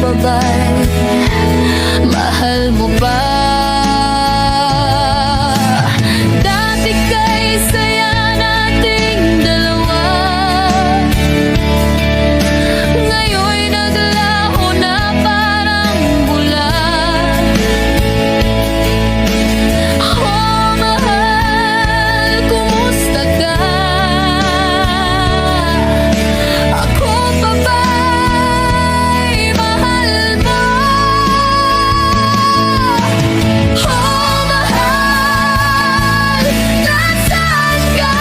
pa ba'y mahal mo pa? Dati kay saya nating dalawa, ngayon'y naglaho na parang bula. Oh mahal, kumusta ka? Ako pa ba'y mahal mo? Oh mahal, nasaan ka?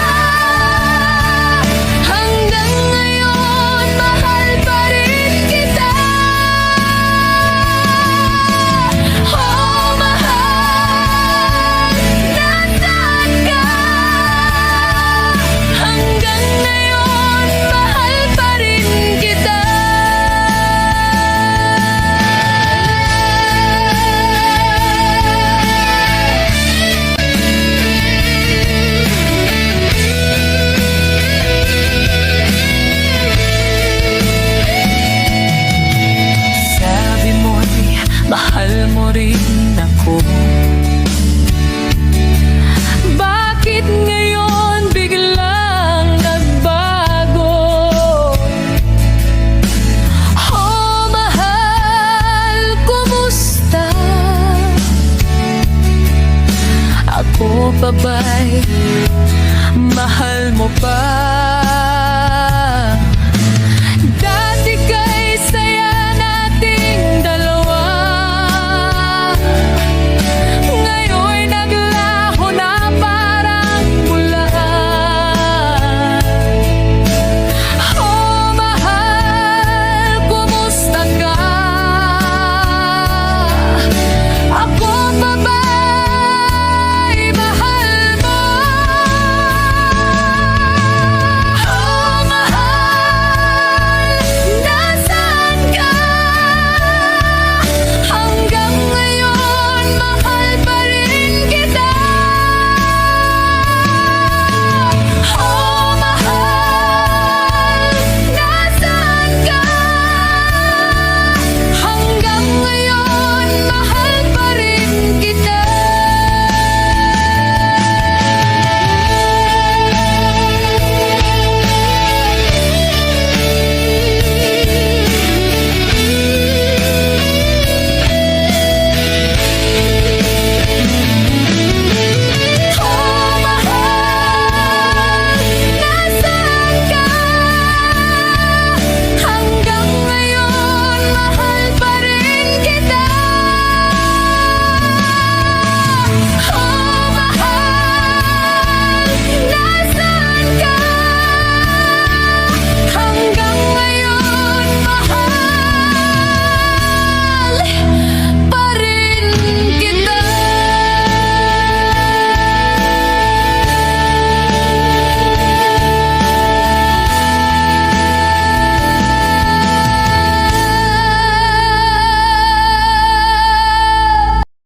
Hanggang ngayon, mahal pa rin kita. Oh mahal, nasaan ka? Hanggang ngayon, mahal pa rin kita. Sabi mo'y mahal mo rin ako. Bakit ngayon biglang nagbago? Oh mahal, kumusta? Ako pa ba